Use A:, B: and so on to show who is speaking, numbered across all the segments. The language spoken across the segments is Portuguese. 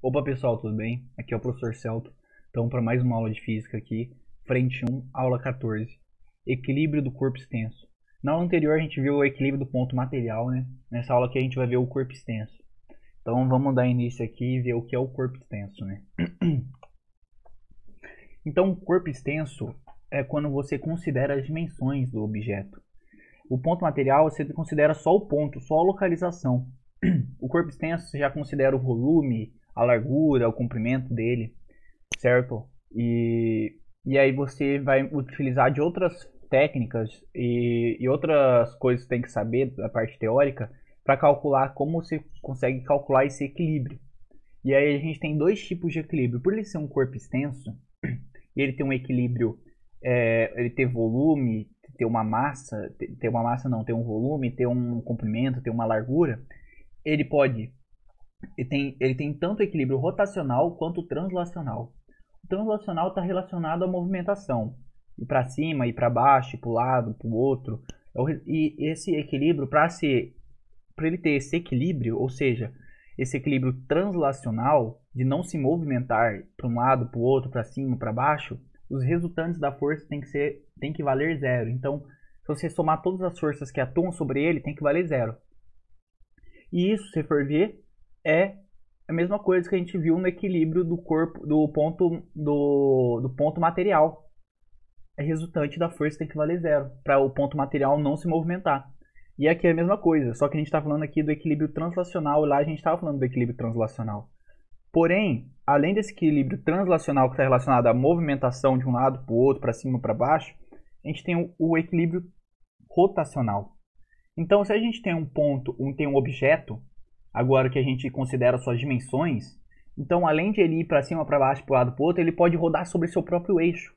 A: Opa pessoal, tudo bem? Aqui é o professor Celto. Então, para mais uma aula de física aqui, frente 1, aula 14, equilíbrio do corpo extenso. Na aula anterior a gente viu o equilíbrio do ponto material, né? Nessa aula aqui a gente vai ver o corpo extenso. Então vamos dar início aqui e ver o que é o corpo extenso, né? Então, o corpo extenso é quando você considera as dimensões do objeto. O ponto material você considera só o ponto, só a localização. O corpo extenso você já considera o volume, a largura, o comprimento dele, certo? E aí você vai utilizar de outras técnicas e outras coisas que você tem que saber da parte teórica para calcular como você consegue calcular esse equilíbrio. E aí a gente tem dois tipos de equilíbrio. Por ele ser um corpo extenso, e ele ter um equilíbrio, ele ter volume, ter uma massa, ter uma massa não, ter um volume, ter um comprimento, ter uma largura, ele pode, ele tem tanto equilíbrio rotacional quanto translacional. O translacional está relacionado à movimentação, ir para cima, ir para baixo, para o lado, para o outro. E esse equilíbrio, para ele ter esse equilíbrio, ou seja, esse equilíbrio translacional, de não se movimentar para um lado, para o outro, para cima, para baixo, os resultantes da força tem que valer zero. Então, se você somar todas as forças que atuam sobre ele, tem que valer zero. E isso, se for ver, é a mesma coisa que a gente viu no equilíbrio do corpo, do ponto material. É resultante da força tem que valer zero, para o ponto material não se movimentar. E aqui é a mesma coisa, só que a gente está falando aqui do equilíbrio translacional, e lá a gente estava falando do equilíbrio translacional. Porém, além desse equilíbrio translacional que está relacionado à movimentação de um lado para o outro, para cima para baixo, a gente tem o equilíbrio rotacional. Então, se a gente tem tem um objeto, agora que a gente considera suas dimensões, então além de ele ir para cima, para baixo, para o lado, para o outro, ele pode rodar sobre seu próprio eixo.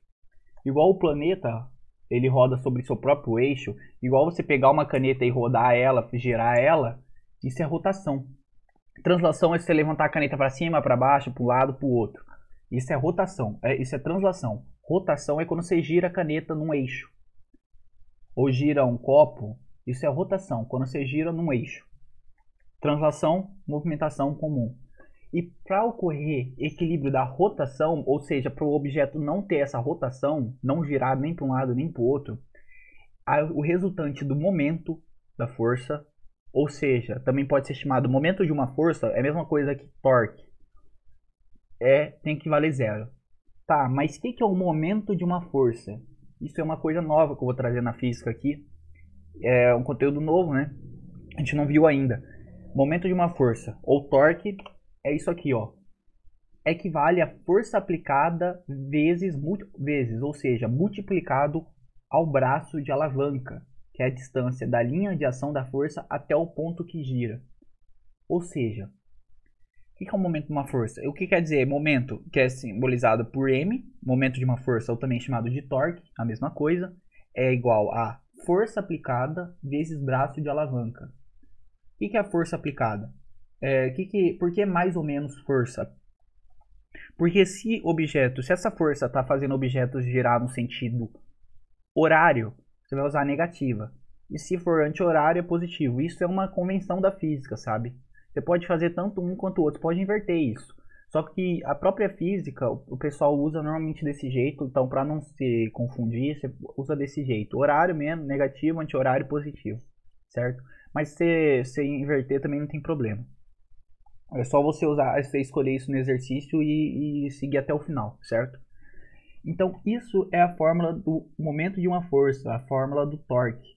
A: Igual o planeta, ele roda sobre seu próprio eixo, igual você pegar uma caneta e rodar ela, girar ela, isso é rotação. Translação é você levantar a caneta para cima, para baixo, para um lado, para o outro. Isso é rotação, isso é translação. Rotação é quando você gira a caneta num eixo. Ou gira um copo, isso é rotação, quando você gira num eixo. Translação, movimentação comum. E para ocorrer equilíbrio da rotação, ou seja, para o objeto não ter essa rotação, não girar nem para um lado nem para o outro, o resultante do momento da força, ou seja, também pode ser chamado momento de uma força, é a mesma coisa que torque, tem que valer zero. Tá, mas o que é o momento de uma força? Isso é uma coisa nova que eu vou trazer na física aqui. É um conteúdo novo, né? A gente não viu ainda. Momento de uma força, ou torque, é isso aqui, ó. Equivale a força aplicada vezes, ou seja, multiplicado ao braço de alavanca, que é a distância da linha de ação da força até o ponto que gira. Ou seja, o que é o momento de uma força? O que quer dizer momento, que é simbolizado por m, momento de uma força, ou também chamado de torque, a mesma coisa, é igual a força aplicada vezes braço de alavanca. O que é a força aplicada? Por que mais ou menos força? Porque se essa força está fazendo objetos girar no sentido horário, você vai usar a negativa. E se for anti-horário, é positivo. Isso é uma convenção da física, sabe? Você pode fazer tanto um quanto o outro, você pode inverter isso. Só que a própria física, o pessoal usa normalmente desse jeito, então para não se confundir, você usa desse jeito. Horário mesmo, negativo, anti-horário, positivo, certo? Mas se você inverter também não tem problema. É só você escolher isso no exercício e seguir até o final, certo? Então, isso é a fórmula do momento de uma força, a fórmula do torque.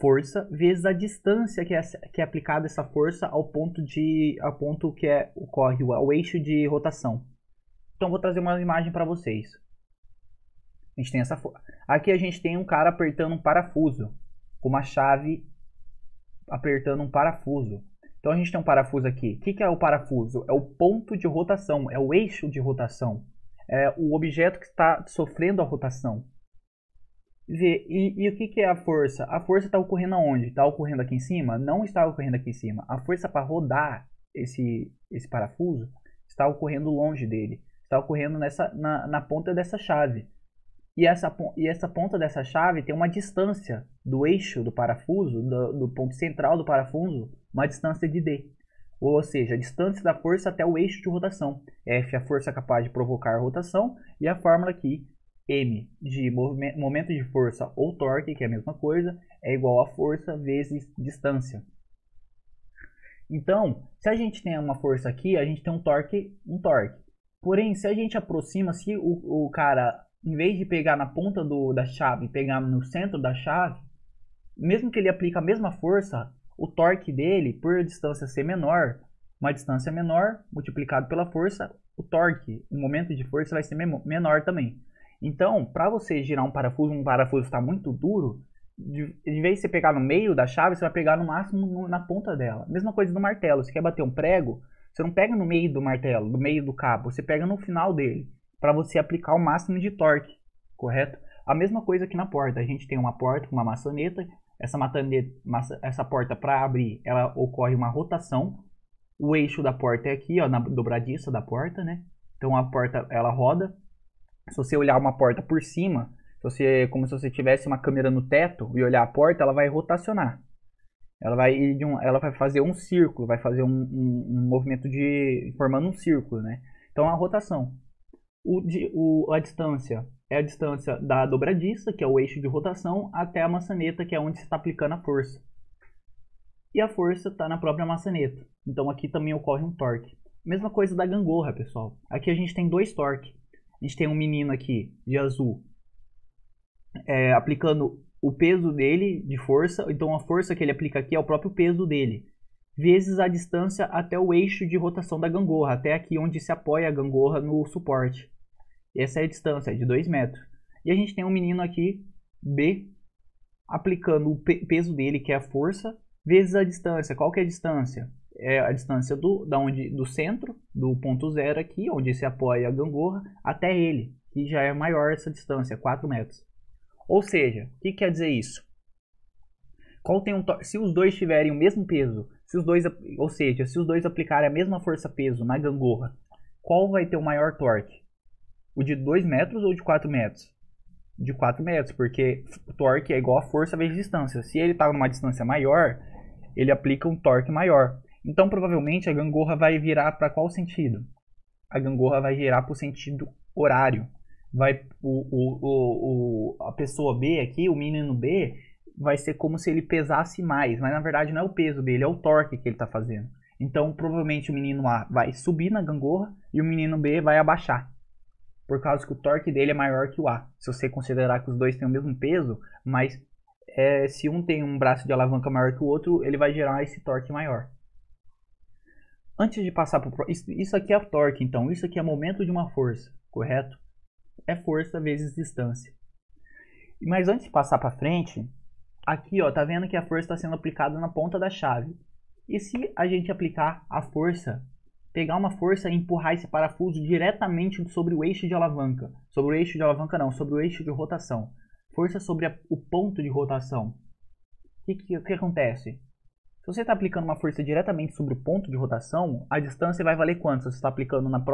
A: Força vezes a distância que é aplicada essa força ao ponto ocorre ao eixo de rotação. Então, vou trazer uma imagem para vocês. A gente tem aqui a gente tem um cara apertando um parafuso, com uma chave apertando um parafuso. Então a gente tem um parafuso aqui. O que é o parafuso? É o ponto de rotação, é o eixo de rotação. É o objeto que está sofrendo a rotação. E o que é a força? A força está ocorrendo aonde? Está ocorrendo aqui em cima? Não está ocorrendo aqui em cima. A força para rodar esse parafuso está ocorrendo longe dele. Está ocorrendo na ponta dessa chave. E essa ponta dessa chave tem uma distância do eixo do parafuso, do ponto central do parafuso, uma distância de D. ou seja, a distância da força até o eixo de rotação. F, a força capaz de provocar a rotação, e a fórmula aqui, M, de momento de força ou torque, que é a mesma coisa, é igual a força vezes distância. Então, se a gente tem uma força aqui, a gente tem um torque. Porém, se a gente aproxima, se o cara, em vez de pegar na ponta da chave, pegar no centro da chave, mesmo que ele aplique a mesma força, o torque dele, por a distância ser menor, uma distância menor multiplicado pela força, o torque, o momento de força vai ser menor também. Então, para você girar um parafuso está muito duro, de vez de você pegar no meio da chave, você vai pegar no máximo na ponta dela. Mesma coisa do martelo, você quer bater um prego, você não pega no meio do martelo, no meio do cabo, você pega no final dele, para você aplicar o máximo de torque, correto? A mesma coisa aqui na porta, a gente tem uma porta com uma maçaneta, essa porta para abrir, ela ocorre uma rotação, o eixo da porta é aqui, ó, na dobradiça da porta, né? Então a porta, ela roda. Se você olhar uma porta por cima, como se você tivesse uma câmera no teto e olhar a porta, ela vai rotacionar. Ela vai fazer um círculo, vai fazer um movimento formando um círculo, né? Então a rotação. A distância é a distância da dobradiça, que é o eixo de rotação, até a maçaneta, que é onde você está aplicando a força. E a força está na própria maçaneta. Então aqui também ocorre um torque. Mesma coisa da gangorra, pessoal. Aqui a gente tem dois torques. A gente tem um menino aqui de azul aplicando o peso dele de força. Então a força que ele aplica aqui é o próprio peso dele, vezes a distância até o eixo de rotação da gangorra, até aqui onde se apoia a gangorra no suporte. Essa é a distância, é de 2 metros. E a gente tem um menino aqui, B, aplicando o peso dele, que é a força, vezes a distância. Qual que é a distância? É a distância do centro, do ponto zero aqui, onde se apoia a gangorra, até ele, que já é maior essa distância, 4 metros. Ou seja, o que quer dizer isso? Se os dois tiverem o mesmo peso, se os dois aplicarem a mesma força-peso na gangorra, qual vai ter o maior torque? O de 2 metros ou de 4 metros? De 4 metros, porque o torque é igual a força vezes distância. Se ele está numa distância maior, ele aplica um torque maior. Então, provavelmente, a gangorra vai virar para qual sentido? A gangorra vai girar para o sentido horário. A pessoa B aqui, o menino B, vai ser como se ele pesasse mais. Mas, na verdade, não é o peso dele, é o torque que ele está fazendo. Então, provavelmente, o menino A vai subir na gangorra e o menino B vai abaixar. Por causa que o torque dele é maior que o A. Se você considerar que os dois têm o mesmo peso, mas se um tem um braço de alavanca maior que o outro, ele vai gerar esse torque maior. Antes de passar para isso aqui é torque, então. Isso aqui é momento de uma força, correto? É força vezes distância. Mas antes de passar para frente, aqui, ó, tá vendo que a força está sendo aplicada na ponta da chave. E se a gente aplicar a força, pegar uma força e empurrar esse parafuso diretamente sobre o eixo de alavanca? Sobre o eixo de alavanca não, sobre o eixo de rotação. Força sobre o ponto de rotação. O que acontece? Se você está aplicando uma força diretamente sobre o ponto de rotação, a distância vai valer quanto se você está aplicando no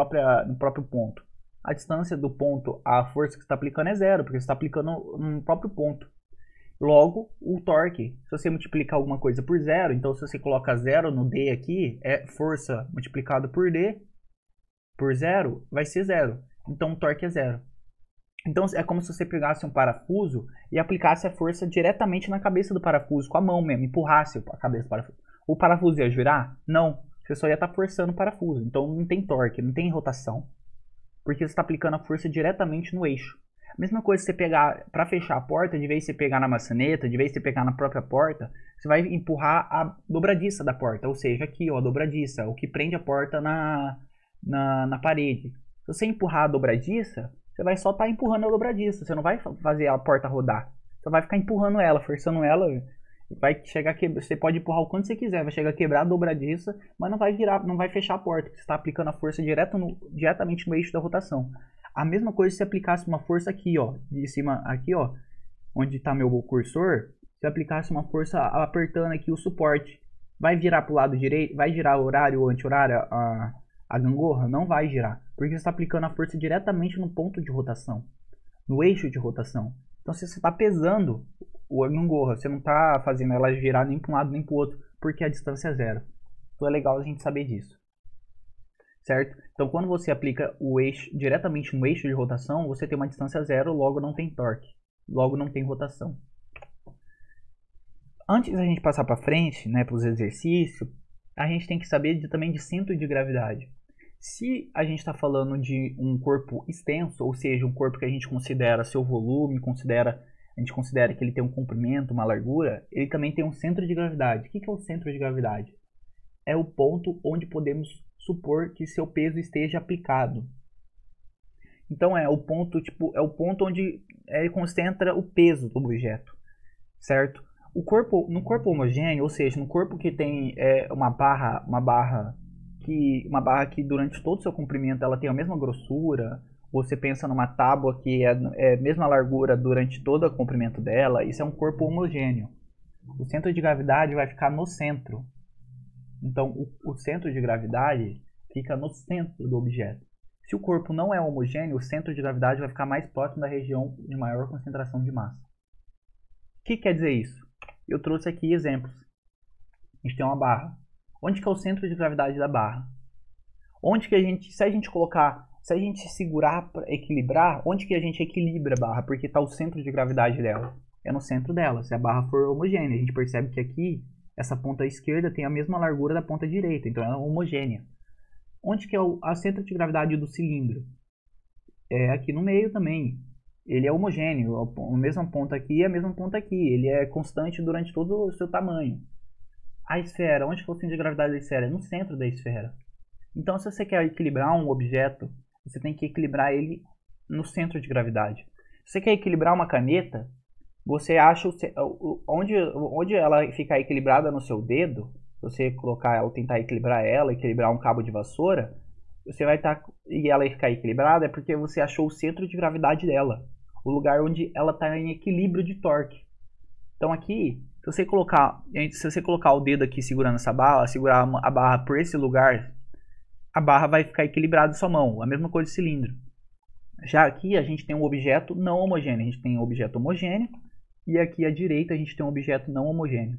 A: próprio ponto? A distância do ponto à força que você está aplicando é zero, porque você está aplicando no próprio ponto. Logo, o torque, se você multiplicar alguma coisa por zero, então se você coloca zero no D aqui, é força multiplicado por D, por zero, vai ser zero. Então o torque é zero. Então é como se você pegasse um parafuso e aplicasse a força diretamente na cabeça do parafuso, com a mão mesmo, empurrasse a cabeça do parafuso. O parafuso ia girar? Não. Você só ia estar forçando o parafuso. Então não tem torque, não tem rotação. Porque você está aplicando a força diretamente no eixo. A mesma coisa se você pegar, para fechar a porta, de vez de você pegar na maçaneta, de vez de você pegar na própria porta, você vai empurrar a dobradiça da porta. Ou seja, aqui ó, a dobradiça, o que prende a porta na parede. Se você empurrar a dobradiça, você vai só estar empurrando a dobradiça, você não vai fazer a porta rodar. Você vai ficar empurrando ela, forçando ela, vai chegar você pode empurrar o quanto você quiser, vai chegar a quebrar a dobradiça, mas não vai virar, não vai fechar a porta, porque você está aplicando a força diretamente no eixo da rotação. A mesma coisa se aplicasse uma força aqui, ó, de cima, aqui, ó, onde está meu cursor, se aplicasse uma força apertando aqui o suporte, vai virar para o lado direito, vai girar horário ou anti-horário a gangorra? Não vai girar, porque você está aplicando a força diretamente no ponto de rotação, no eixo de rotação. Então se você está pesando a gangorra, você não está fazendo ela girar nem para um lado nem para o outro, porque a distância é zero. Então é legal a gente saber disso, certo? Então quando você aplica o eixo diretamente no eixo de rotação, você tem uma distância zero, logo não tem torque, logo não tem rotação. Antes da gente passar para frente, né, para os exercícios, a gente tem que saber também de centro de gravidade. Se a gente está falando de um corpo extenso, ou seja, um corpo que a gente considera seu volume, a gente considera que ele tem um comprimento, uma largura, ele também tem um centro de gravidade. O que é o centro de gravidade? É o ponto onde podemos supor que seu peso esteja aplicado. Então é o ponto onde ele concentra o peso do objeto, certo? No corpo homogêneo, ou seja, no corpo que tem uma barra que durante todo o seu comprimento ela tem a mesma grossura, você pensa numa tábua que é a mesma largura durante todo o comprimento dela, isso é um corpo homogêneo. O centro de gravidade vai ficar no centro. Então, o centro de gravidade fica no centro do objeto. Se o corpo não é homogêneo, o centro de gravidade vai ficar mais próximo da região de maior concentração de massa. O que quer dizer isso? Eu trouxe aqui exemplos. A gente tem uma barra. Onde que é o centro de gravidade da barra? Onde que se a gente segurar para equilibrar, onde que a gente equilibra a barra? Porque está o centro de gravidade dela. É no centro dela, se a barra for homogênea. A gente percebe que aqui, essa ponta esquerda tem a mesma largura da ponta direita, então ela é homogênea. Onde que é o centro de gravidade do cilindro? É aqui no meio também. Ele é homogêneo, a mesma ponta aqui e a mesma ponta aqui. Ele é constante durante todo o seu tamanho. A esfera, onde que é o centro de gravidade da esfera? É no centro da esfera. Então, se você quer equilibrar um objeto, você tem que equilibrar ele no centro de gravidade. Se você quer equilibrar uma caneta, você acha onde ela ficar equilibrada no seu dedo, você colocar ela, tentar equilibrar um cabo de vassoura, você vai estar e ela ficar equilibrada é porque você achou o centro de gravidade dela, o lugar onde ela está em equilíbrio de torque. Então aqui, se você colocar o dedo aqui segurando essa barra, segurar a barra por esse lugar, a barra vai ficar equilibrada em sua mão, a mesma coisa do cilindro. Já aqui a gente tem um objeto não homogêneo, a gente tem um objeto homogêneo, e aqui à direita a gente tem um objeto não homogêneo.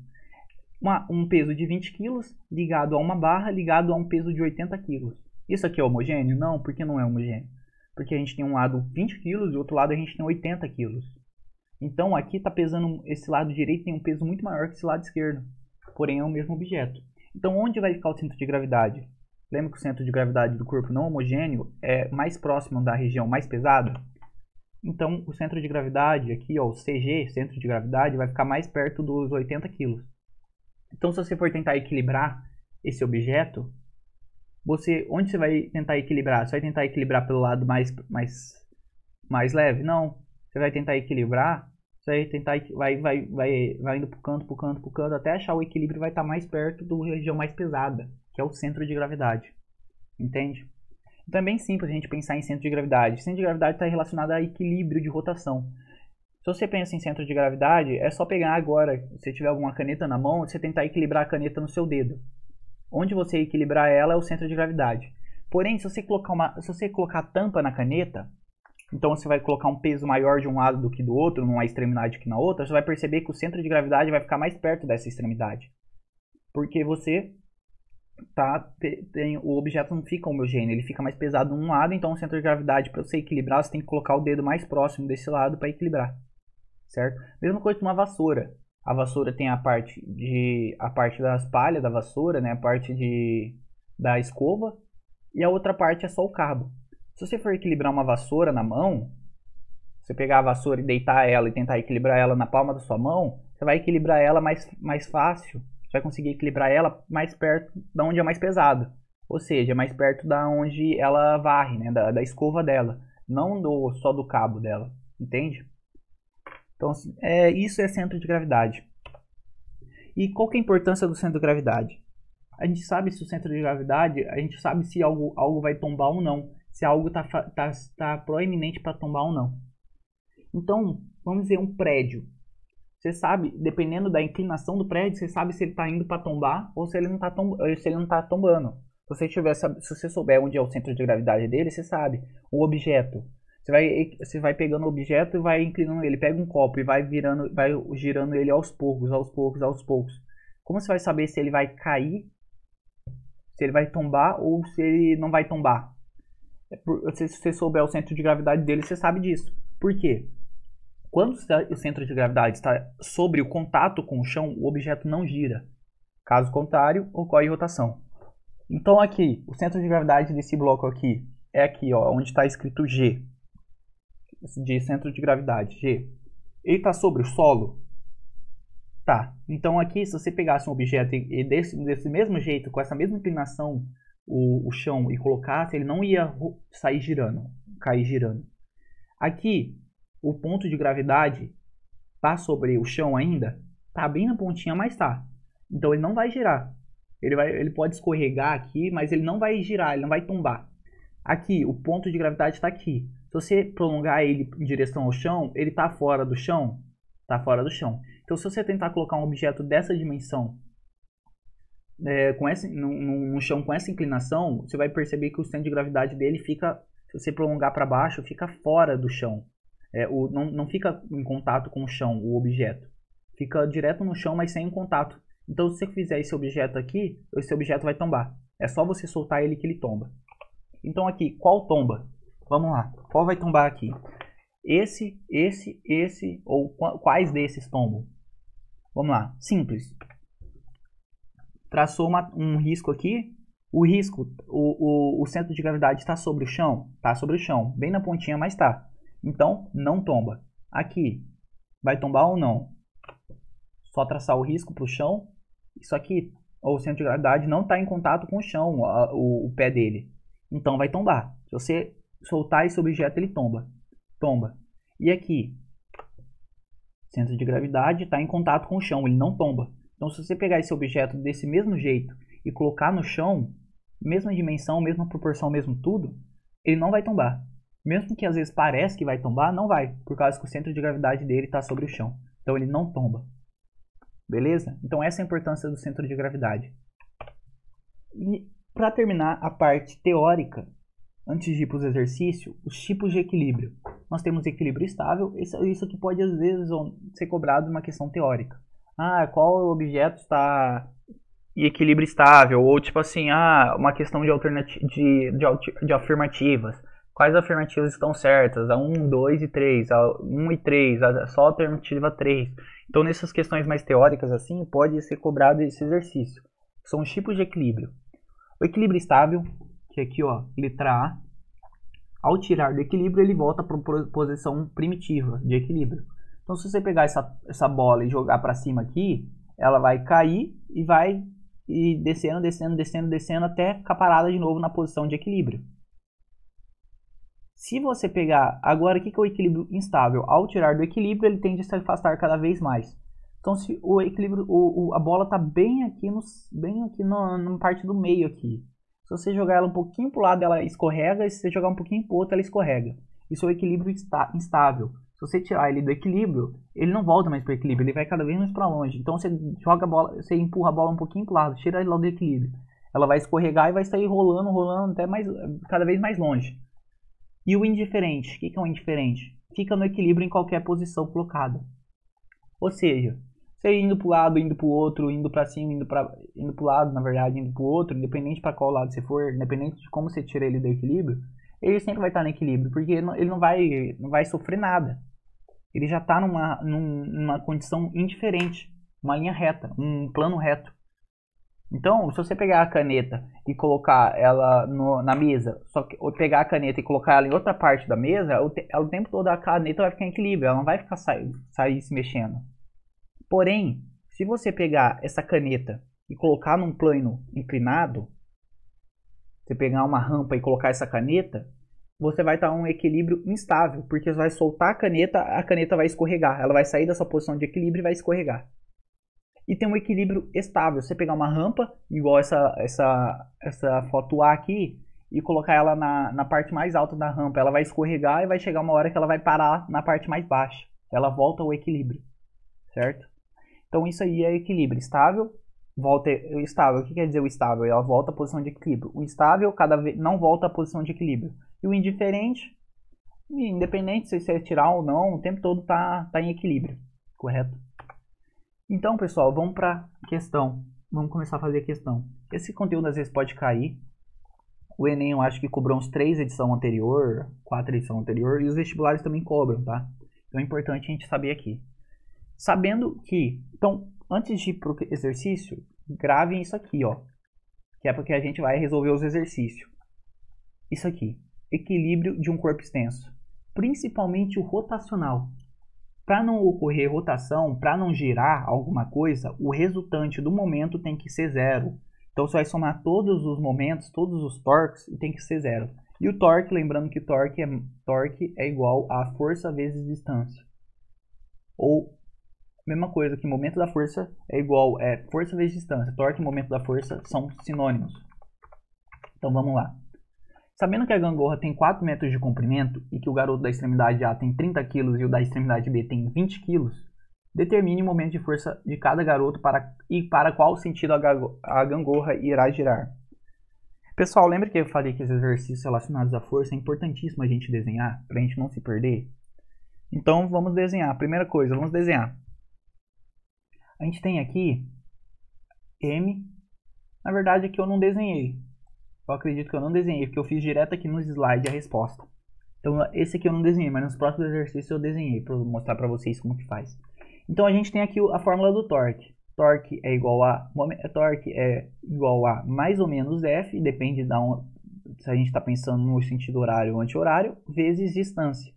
A: Um peso de 20 kg ligado a uma barra ligado a um peso de 80 kg. Isso aqui é homogêneo? Não, por que não é homogêneo? Porque a gente tem um lado 20 kg e o outro lado a gente tem 80 kg. Então aqui está pesando, esse lado direito tem um peso muito maior que esse lado esquerdo, porém é o mesmo objeto. Então onde vai ficar o centro de gravidade? Lembra que o centro de gravidade do corpo não homogêneo é mais próximo da região mais pesada? Então o centro de gravidade aqui, ó, o CG, centro de gravidade, vai ficar mais perto dos 80 kg. Então se você for tentar equilibrar esse objeto, onde você vai tentar equilibrar? Você vai tentar equilibrar pelo lado mais leve? Não. Você vai tentar equilibrar, você vai indo pro canto, até achar o equilíbrio e vai estar mais perto da região mais pesada, que é o centro de gravidade. Entende? Então é bem simples a gente pensar em centro de gravidade. Centro de gravidade está relacionado a equilíbrio de rotação. Se você pensa em centro de gravidade, é só pegar agora, se você tiver alguma caneta na mão, você tentar equilibrar a caneta no seu dedo. Onde você equilibrar ela é o centro de gravidade. Porém, se você colocar tampa na caneta, então você vai colocar um peso maior de um lado do que do outro, numa extremidade que na outra, você vai perceber que o centro de gravidade vai ficar mais perto dessa extremidade. Porque o objeto não fica homogêneo, ele fica mais pesado num lado, então o centro de gravidade, para você equilibrar, você tem que colocar o dedo mais próximo desse lado para equilibrar. Certo? Mesma coisa com uma vassoura. A vassoura tem a parte das palhas da vassoura, né? A parte da escova, e a outra parte é só o cabo. Se você for equilibrar uma vassoura na mão, você pegar a vassoura e deitar ela e tentar equilibrar ela na palma da sua mão, você vai equilibrar ela mais fácil, você vai conseguir equilibrar ela mais perto de onde é mais pesado. Ou seja, mais perto da onde ela varre, né? Da escova dela, não só do cabo dela, entende? Então, isso é centro de gravidade. E qual que é a importância do centro de gravidade? A gente sabe se o centro de gravidade, a gente sabe se algo vai tombar ou não. Se algo tá proeminente para tombar ou não. Então, vamos dizer um prédio. Você sabe, dependendo da inclinação do prédio, você sabe se ele está indo para tombar ou se ele não está tombando. Se você souber onde é o centro de gravidade dele, você sabe. O objeto. Você vai pegando o objeto e vai inclinando ele. Pega um copo e vai girando ele aos poucos. Como você vai saber se ele vai cair Se ele vai tombar ou se ele não vai tombar. Se você souber o centro de gravidade dele, você sabe disso. Por quê? Quando o centro de gravidade está sobre o contato com o chão, o objeto não gira. Caso contrário, ocorre rotação. Então aqui, o centro de gravidade desse bloco aqui é aqui, ó, onde está escrito G. De centro de gravidade, G. Ele está sobre o solo? Tá. Então aqui, se você pegasse um objeto e desse mesmo jeito, com essa mesma inclinação, o chão, e colocasse, ele não ia sair girando, cair girando. Aqui, o ponto de gravidade tá sobre o chão ainda? Tá bem na pontinha, mas tá. Então ele não vai girar. Ele pode escorregar aqui, mas ele não vai girar, ele não vai tombar. Aqui, o ponto de gravidade está aqui. Se você prolongar ele em direção ao chão, ele está fora do chão? Está fora do chão. Então, se você tentar colocar um objeto dessa dimensão no chão com essa inclinação, você vai perceber que o centro de gravidade dele fica, se você prolongar para baixo, fica fora do chão. Não fica em contato com o chão, o objeto. Fica direto no chão, mas sem contato. Então, se você fizer esse objeto aqui, esse objeto vai tombar. É só você soltar ele que ele tomba. Então aqui, qual tomba? Vamos lá. Qual vai tombar aqui? Esse, ou quais desses tombam? Vamos lá. Simples. Traçou um risco aqui. O risco, o centro de gravidade está sobre o chão? Está sobre o chão. Bem na pontinha, mas está. Então, não tomba. Aqui, vai tombar ou não? Só traçar o risco para o chão. Isso aqui, o centro de gravidade não está em contato com o chão, o pé dele. Então vai tombar. Se você soltar esse objeto, ele tomba. E aqui, centro de gravidade está em contato com o chão, ele não tomba. Então se você pegar esse objeto desse mesmo jeito e colocar no chão, mesma dimensão, mesma proporção, mesmo tudo, ele não vai tombar. Mesmo que às vezes pareça que vai tombar, não vai, por causa que o centro de gravidade dele está sobre o chão. Então ele não tomba. Beleza? Então essa é a importância do centro de gravidade. E para terminar a parte teórica, antes de ir para os exercícios, os tipos de equilíbrio. Nós temos equilíbrio estável, isso que pode às vezes ser cobrado numa questão teórica. Qual objeto está em equilíbrio estável? Ou tipo assim, uma questão de afirmativas. Quais afirmativas estão certas? A 1, 2 e 3, a 1 e 3, só a alternativa 3. Então, nessas questões mais teóricas, assim, pode ser cobrado esse exercício. São os tipos de equilíbrio. O equilíbrio estável, que aqui, ó, letra A, ao tirar do equilíbrio, ele volta para a posição primitiva de equilíbrio. Então, se você pegar essa bola e jogar para cima aqui, ela vai cair e vai descendo até ficar parada de novo na posição de equilíbrio. Se você pegar, agora o que é o equilíbrio instável? Ao tirar do equilíbrio, ele tende a se afastar cada vez mais. Então, se o equilíbrio, a bola está bem aqui na parte do meio aqui. Se você jogar ela um pouquinho para o lado, ela escorrega, e se você jogar um pouquinho para o outro, ela escorrega. Isso é o equilíbrio instável. Se você tirar ele do equilíbrio, ele não volta mais para o equilíbrio, ele vai cada vez mais para longe. Então, você joga a bola, você empurra a bola um pouquinho para o lado, tira ela do equilíbrio. Ela vai escorregar e vai sair rolando até cada vez mais longe. E o indiferente, o que é o indiferente? Fica no equilíbrio em qualquer posição colocada. Ou seja, você indo para o lado, indo para o outro, indo para cima, indo para o lado, na verdade, indo para o outro, independente para qual lado você for, independente de como você tira ele do equilíbrio, ele sempre vai estar no equilíbrio, porque ele não vai sofrer nada. Ele já está numa condição indiferente, uma linha reta, um plano reto. Então, se você pegar a caneta e colocar ela na mesa, ou pegar a caneta e colocar ela em outra parte da mesa, o tempo todo a caneta vai ficar em equilíbrio, ela não vai ficar sair se mexendo. Porém, se você pegar essa caneta e colocar num plano inclinado, você pegar uma rampa e colocar essa caneta, você vai estar em um equilíbrio instável, porque você vai soltar a caneta vai escorregar, ela vai sair da sua posição de equilíbrio e vai escorregar. E tem um equilíbrio estável. Você pegar uma rampa, igual essa foto A aqui, e colocar ela na parte mais alta da rampa, ela vai escorregar e vai chegar uma hora que ela vai parar na parte mais baixa. Ela volta ao equilíbrio, certo? Então isso aí é equilíbrio. Estável, volta estável. O que quer dizer o estável? Ela volta à posição de equilíbrio. O instável cada vez não volta à posição de equilíbrio. E o indiferente, independente se você tirar ou não, o tempo todo tá em equilíbrio, correto? Então, pessoal, vamos para a questão. Vamos começar a fazer a questão. esse conteúdo às vezes pode cair. O Enem eu acho que cobrou uns 3 edição anterior, 4 edição anterior, e os vestibulares também cobram, tá? Então é importante a gente saber aqui. Sabendo que, então, antes de ir para o exercício, gravem isso aqui, ó, que é porque a gente vai resolver os exercícios. Isso aqui, equilíbrio de um corpo extenso, principalmente o rotacional. Para não ocorrer rotação, para não girar alguma coisa, o resultante do momento tem que ser zero. Então você vai somar todos os momentos, todos os torques, e tem que ser zero. E o torque, lembrando que torque é igual a força vezes distância. Ou, mesma coisa que momento da força é igual a força vezes distância. Torque e momento da força são sinônimos. Então vamos lá. Sabendo que a gangorra tem 4 metros de comprimento e que o garoto da extremidade A tem 30 kg e o da extremidade B tem 20 kg, determine o momento de força de cada garoto e para qual sentido a gangorra irá girar. Pessoal, lembra que eu falei que os exercícios relacionados à força é importantíssimo a gente desenhar, para a gente não se perder? Então vamos desenhar. Primeira coisa, vamos desenhar. A gente tem aqui M. Na verdade aqui eu não desenhei. Eu acredito que eu não desenhei, porque eu fiz direto aqui no slide a resposta. Então esse aqui eu não desenhei, mas nos próximos exercícios eu desenhei para mostrar para vocês como que faz. Então a gente tem aqui a fórmula do torque. Torque é igual a mais ou menos F, depende se a gente está pensando no sentido horário ou anti-horário, vezes distância.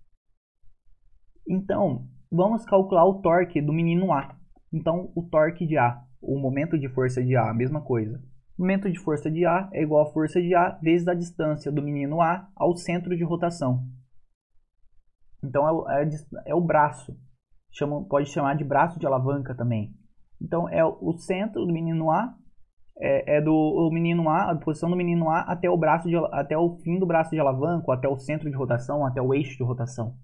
A: Então vamos calcular o torque do menino A. Então o torque de A, o momento de força de A, a mesma coisa. O momento de força de A é igual a força de A vezes a distância do menino A ao centro de rotação. Então é o braço. Pode chamar de braço de alavanca também. Então é o centro do menino A, do menino A, a posição do menino A até o fim do braço de alavanca, até o centro de rotação, até o eixo de rotação.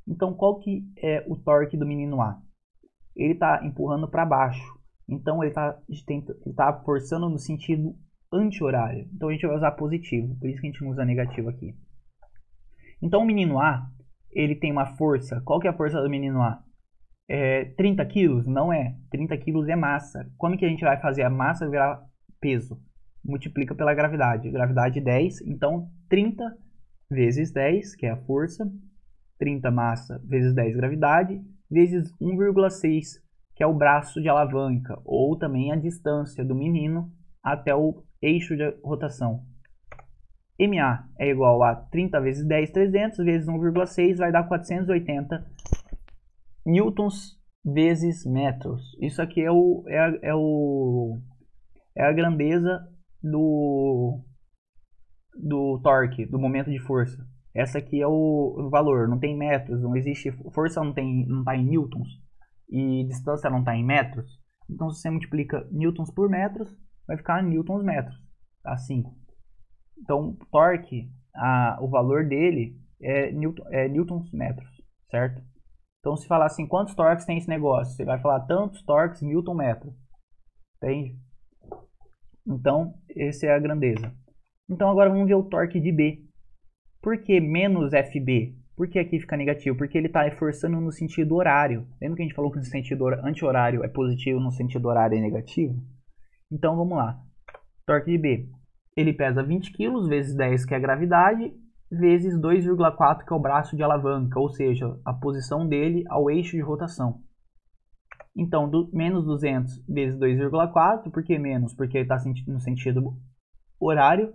A: Então qual que é o torque do menino A? Ele está empurrando para baixo. Então ele está forçando no sentido anti-horário. Então a gente vai usar positivo, por isso que a gente não usa negativo aqui. Então o menino A, ele tem uma força. Qual que é a força do menino A? 30 quilos? Não é. 30 quilos é massa. Como que a gente vai fazer a massa virar peso? Multiplica pela gravidade. Gravidade 10, então 30 vezes 10, que é a força. 30 massa vezes 10 gravidade, vezes 1,6, que é o braço de alavanca, ou também a distância do menino até o eixo de rotação. MA é igual a 30 vezes 10, 300, vezes 1,6, vai dar 480 newtons vezes metros. Isso aqui é a grandeza do torque, do momento de força. Essa aqui é o valor, não tem metros, não existe, força não está em newtons. E distância não está em metros, então se você multiplica newtons por metros, vai ficar newtons metros, assim. Então torque, o valor dele é newtons metros, certo? Então se falar assim, quantos torques tem esse negócio? Você vai falar tantos torques newton metro, entende? Então essa é a grandeza. Então agora vamos ver o torque de B. Por que menos FB? Por que aqui fica negativo? Porque ele está forçando no sentido horário. Lembra que a gente falou que no sentido anti-horário é positivo, no sentido horário é negativo? Então vamos lá. Torque de B. Ele pesa 20 kg vezes 10, que é a gravidade, vezes 2,4, que é o braço de alavanca, ou seja, a posição dele ao eixo de rotação. Então, menos 200 vezes 2,4, por que menos? Porque ele está no sentido horário.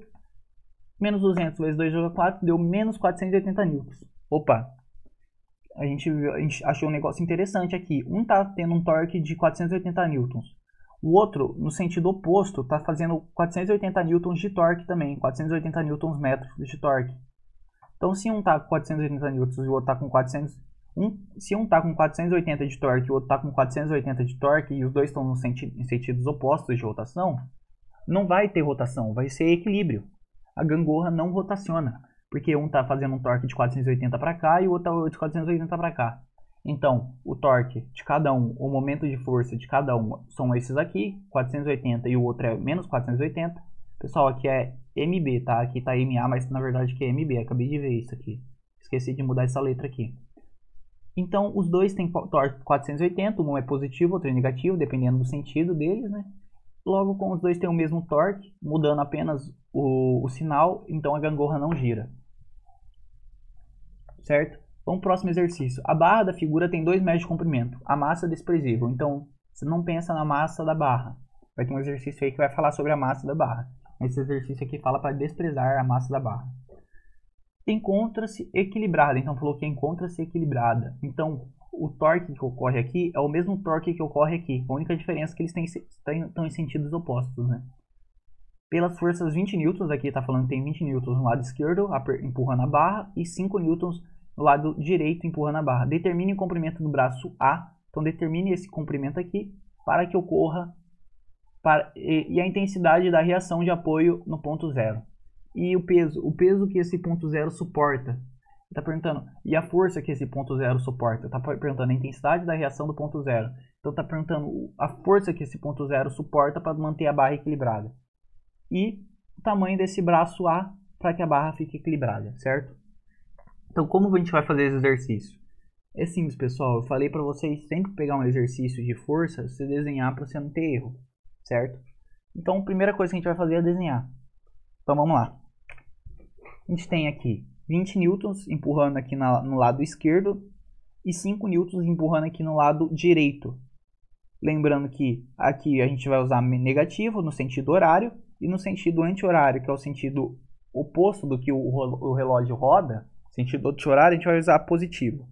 A: Menos 200 vezes 2,4 deu menos 480 newtons. Opa, a gente achou um negócio interessante aqui. Um está tendo um torque de 480 newtons. O outro, no sentido oposto, está fazendo 480 newtons de torque também. 480 newtons metros de torque. Então, se um está com 480 newtons e o outro está com 400... se um está com 480 de torque e o outro está com 480 de torque e os dois estão em sentidos opostos de rotação, não vai ter rotação, vai ser equilíbrio. A gangorra não rotaciona. Porque um está fazendo um torque de 480 para cá e o outro de 480 para cá. Então, o torque de cada um, o momento de força de cada um são esses aqui, 480 e o outro é menos 480. Pessoal, aqui é MB, tá? Aqui está MA, mas na verdade aqui é MB. Acabei de ver isso aqui. Esqueci de mudar essa letra aqui. Então, os dois têm torque 480, um é positivo, outro é negativo, dependendo do sentido deles, né? Logo, como os dois têm o mesmo torque, mudando apenas o sinal, então a gangorra não gira. Certo? Vamos pro próximo exercício. A barra da figura tem 2 metros de comprimento. A massa é desprezível. Então, você não pensa na massa da barra. Vai ter um exercício aí que vai falar sobre a massa da barra. Esse exercício aqui fala para desprezar a massa da barra. Encontra-se equilibrada. Então, falou que encontra-se equilibrada. Então, o torque que ocorre aqui é o mesmo torque que ocorre aqui. A única diferença é que eles estão em sentidos opostos, né? Pelas forças 20 newtons, aqui está falando que tem 20 newtons no lado esquerdo, empurrando a barra, e 5 newtons no lado direito, empurrando a barra. Determine o comprimento do braço A. Então, determine esse comprimento aqui para que ocorra e a intensidade da reação de apoio no ponto zero. E o peso que esse ponto zero suporta. Está perguntando, e a força que esse ponto zero suporta? Está perguntando a intensidade da reação do ponto zero. Então, está perguntando a força que esse ponto zero suporta para manter a barra equilibrada. E o tamanho desse braço A para que a barra fique equilibrada, certo? Então, como a gente vai fazer esse exercício? É simples, pessoal. Eu falei para vocês sempre pegar um exercício de força, você desenhar para você não ter erro, certo? Então, a primeira coisa que a gente vai fazer é desenhar. Então, vamos lá. A gente tem aqui 20 newtons empurrando aqui no lado esquerdo e 5 newtons empurrando aqui no lado direito. Lembrando que aqui a gente vai usar negativo no sentido horário e no sentido anti-horário, que é o sentido oposto do que o relógio roda, sentido anti-horário, a gente vai usar positivo.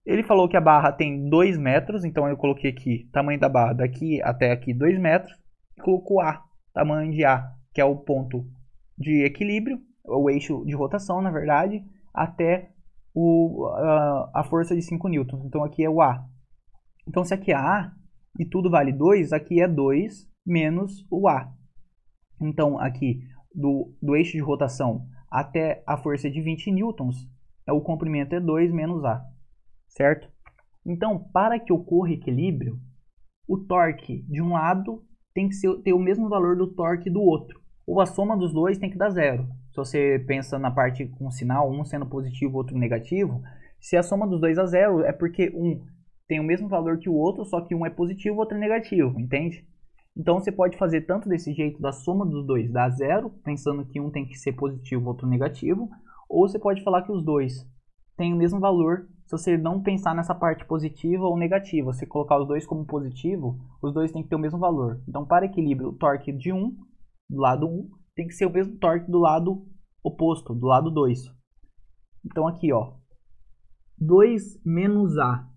A: Ele falou que a barra tem 2 metros, então eu coloquei aqui tamanho da barra daqui até aqui 2 metros, e colocou A, tamanho de A, que é o ponto de equilíbrio, o eixo de rotação, na verdade, até a força de 5 newtons. Então aqui é o A. Então se aqui é A e tudo vale 2, aqui é 2 menos o A. Então aqui do eixo de rotação até a força de 20 newtons, o comprimento é 2 menos A. Certo? Então, para que ocorra equilíbrio, o torque de um lado tem que ter o mesmo valor do torque do outro. Ou a soma dos dois tem que dar zero. Se você pensa na parte com sinal, um sendo positivo, outro negativo, se a soma dos dois é zero, é porque um tem o mesmo valor que o outro, só que um é positivo e o outro é negativo, entende? Então, você pode fazer tanto desse jeito, da soma dos dois dá zero, pensando que um tem que ser positivo e outro negativo, ou você pode falar que os dois têm o mesmo valor. Se você não pensar nessa parte positiva ou negativa, se colocar os dois como positivo, os dois têm que ter o mesmo valor. Então, para equilíbrio, o torque de um, do lado 1, tem que ser o mesmo torque do lado oposto, do lado 2. Então, aqui, ó, 2 menos A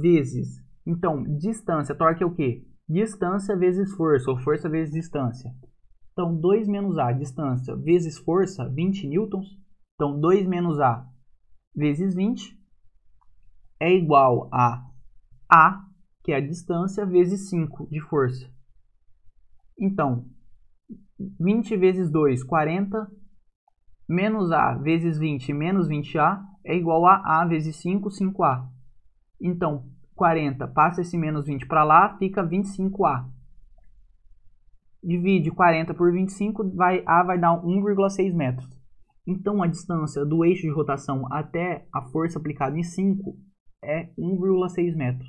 A: vezes, então, distância, torque é o quê? Distância vezes força, ou força vezes distância. Então, 2 menos A, distância, vezes força, 20 newtons. Então, 2 menos A vezes 20 é igual a A, que é a distância, vezes 5 de força. Então, 20 vezes 2, 40, menos A vezes 20 menos 20A é igual a A vezes 5, 5A. Então, 40, passa esse menos 20 para lá, fica 25A. Divide 40 por 25, A vai dar 1,6 metros. Então, a distância do eixo de rotação até a força aplicada em 5 é 1,6 metros.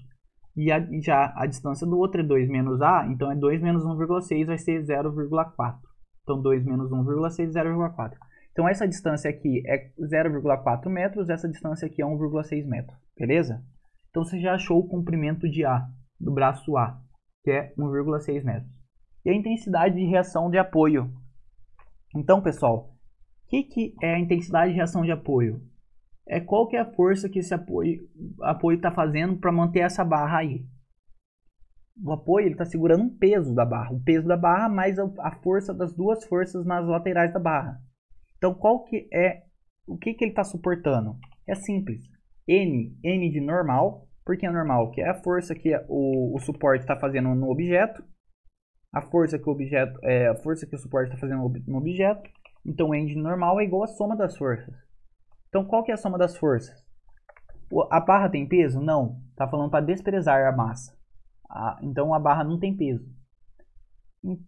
A: E já a distância do outro é 2 menos A, então é 2 menos 1,6 vai ser 0,4. Então 2 menos 1,6 é 0,4. Então essa distância aqui é 0,4 metros, essa distância aqui é 1,6 metros, beleza? Então você já achou o comprimento de A, do braço A, que é 1,6 metros. E a intensidade de reação de apoio. Então, pessoal, o que é a intensidade de reação de apoio? É qual que é a força que esse apoio está fazendo para manter essa barra aí. O apoio está segurando um peso da barra. O peso da barra mais a força das duas forças nas laterais da barra. Então, o que ele está suportando? É simples. N de normal. Por que é normal? Que é a força que o suporte está fazendo no objeto. A força que o suporte está fazendo no objeto. Então, N de normal é igual à soma das forças. Então, qual que é a soma das forças? A barra tem peso? Não. Está falando para desprezar a massa. Então, a barra não tem peso.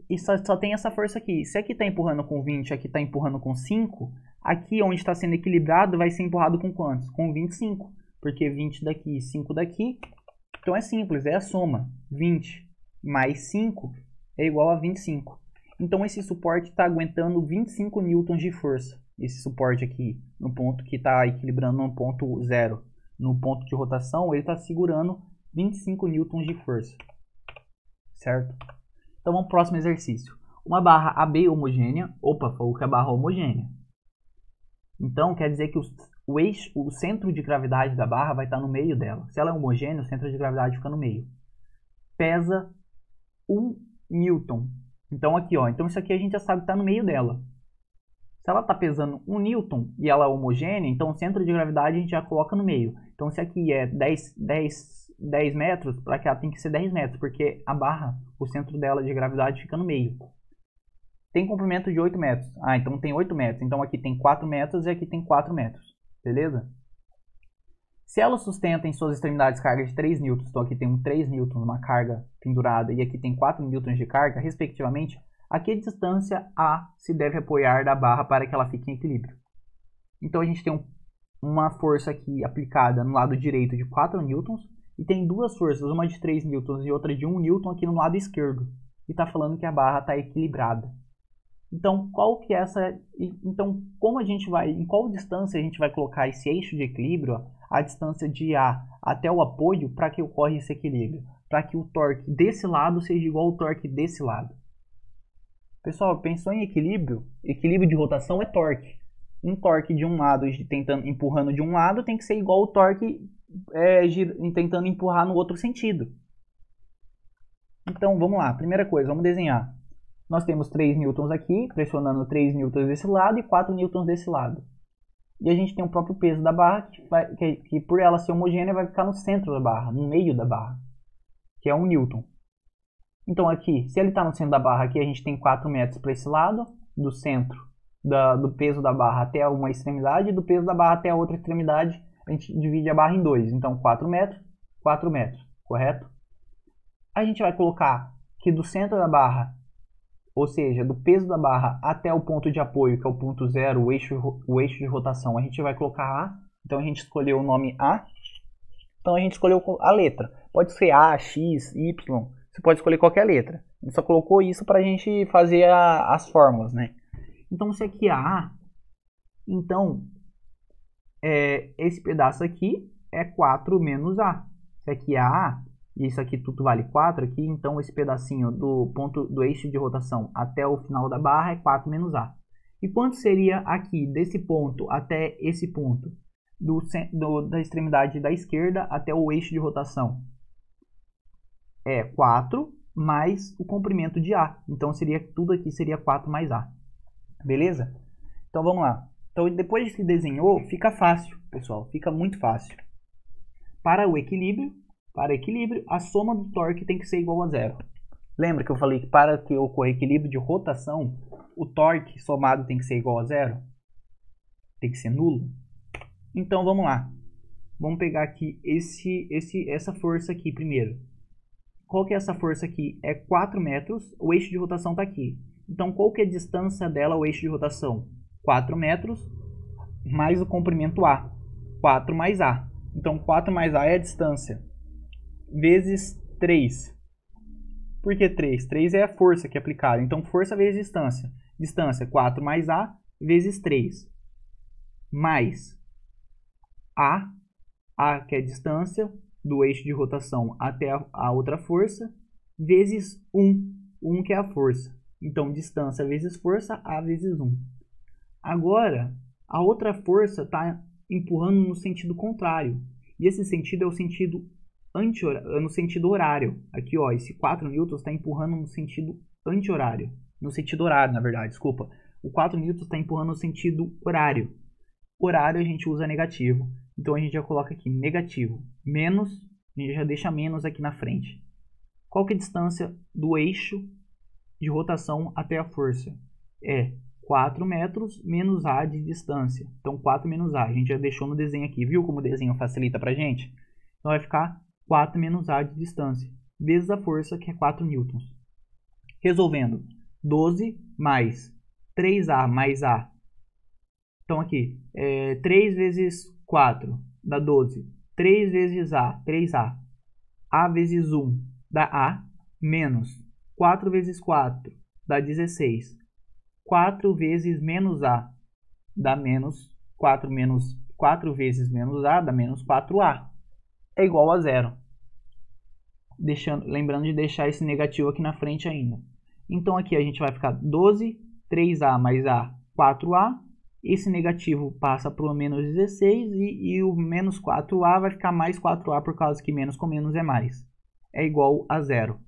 A: E só tem essa força aqui. Se aqui está empurrando com 20 e aqui está empurrando com 5, aqui onde está sendo equilibrado vai ser empurrado com quantos? Com 25. Porque 20 daqui e 5 daqui. Então, é simples, é a soma. 20 mais 5 é igual a 25. Então esse suporte está aguentando 25 newtons de força. Esse suporte aqui, no ponto que está equilibrando no ponto zero, no ponto de rotação, ele está segurando 25 newtons de força. Certo? Então vamos para o próximo exercício. Uma barra AB homogênea. Opa, falou que a barra é homogênea. Então quer dizer que o centro de gravidade da barra vai estar no meio dela. Se ela é homogênea, o centro de gravidade fica no meio. Pesa 1 newton. Então aqui, ó, então isso aqui a gente já sabe que está no meio dela. Se ela está pesando 1 newton e ela é homogênea, então o centro de gravidade a gente já coloca no meio. Então se aqui é 10 metros, para cá tem que ser 10 metros, porque a barra, o centro dela de gravidade fica no meio. Tem comprimento de 8 metros. Ah, então tem 8 metros. Então aqui tem 4 metros e aqui tem 4 metros. Beleza? Se ela sustenta em suas extremidades carga de 3 N, então aqui tem um 3 N, uma carga pendurada, e aqui tem 4 N de carga, respectivamente, a que distância A se deve apoiar da barra para que ela fique em equilíbrio? Então a gente tem uma força aqui aplicada no lado direito de 4 N, e tem duas forças, uma de 3 N e outra de 1 N aqui no lado esquerdo. E está falando que a barra está equilibrada. Então, como a gente vai, em qual distância a gente vai colocar esse eixo de equilíbrio, ó, a distância de A até o apoio, para que ocorra esse equilíbrio? Para que o torque desse lado seja igual ao torque desse lado. Pessoal, pensou em equilíbrio? Equilíbrio de rotação é torque. Um torque de um lado, empurrando de um lado, tem que ser igual ao torque tentando empurrar no outro sentido. Então, vamos lá. Primeira coisa, vamos desenhar. Nós temos 3 newtons aqui, pressionando 3 newtons desse lado e 4 newtons desse lado. E a gente tem o próprio peso da barra, que por ela ser homogênea, vai ficar no centro da barra, no meio da barra, que é 1 newton. Então aqui, se ele está no centro da barra, aqui a gente tem 4 metros para esse lado, do centro do peso da barra até uma extremidade, e do peso da barra até a outra extremidade, a gente divide a barra em dois. Então 4 metros, correto? A gente vai colocar que do centro da barra, ou seja, do peso da barra até o ponto de apoio, que é o ponto zero, o eixo de rotação, a gente vai colocar A. Então a gente escolheu o nome A. Então a gente escolheu a letra. Pode ser A, X, Y. Você pode escolher qualquer letra. A gente só colocou isso para a gente fazer as fórmulas, né? Então se aqui é A, então esse pedaço aqui é 4 menos A. Se aqui é A, e isso aqui tudo vale 4 aqui, então esse pedacinho do ponto do eixo de rotação até o final da barra é 4 menos A. E quanto seria aqui desse ponto até esse ponto? Da extremidade da esquerda até o eixo de rotação? É 4 mais o comprimento de A. Então tudo aqui seria 4 mais A. Beleza? Então vamos lá. Então depois que desenhou, fica fácil, pessoal. Fica muito fácil. Para o equilíbrio, a soma do torque tem que ser igual a zero. Lembra que eu falei que para que ocorra equilíbrio de rotação, o torque somado tem que ser igual a zero? Tem que ser nulo? Então vamos lá. Vamos pegar aqui essa força aqui primeiro. Qual que é essa força aqui? É 4 metros, o eixo de rotação está aqui. Então qual que é a distância dela ao eixo de rotação? 4 metros mais o comprimento A. 4 mais A. Então 4 mais A é a distância. Vezes 3. Por que 3? 3 é a força que é aplicada. Então, força vezes distância. Distância 4 mais A vezes 3. Mais A que é a distância do eixo de rotação até a outra força, vezes 1. 1 que é a força. Então, distância vezes força, A vezes 1. Agora, a outra força está empurrando no sentido contrário. E esse sentido é o sentido no sentido horário. Aqui, ó, esse 4 newtons está empurrando no sentido anti-horário. No sentido horário, na verdade, desculpa. O 4 newtons está empurrando no sentido horário. Horário a gente usa negativo. Então a gente já coloca aqui negativo. Menos, a gente já deixa menos aqui na frente. Qual que é a distância do eixo de rotação até a força? É 4 metros menos A de distância. Então 4 menos A. A gente já deixou no desenho aqui. Viu como o desenho facilita pra gente? Então vai ficar 4 menos A de distância, vezes a força, que é 4 newtons. Resolvendo, 12 mais 3A mais A. Então aqui, 3 vezes 4 dá 12. 3 vezes A, 3A. A vezes 1 dá A, menos 4 vezes 4 dá 16. 4 vezes menos A dá menos 4 vezes menos A dá menos 4A. É igual a zero. Lembrando de deixar esse negativo aqui na frente ainda. Então aqui a gente vai ficar 12, 3A mais A, 4A. Esse negativo passa para o menos 16 e o menos 4A vai ficar mais 4A por causa que menos com menos é mais. É igual a zero.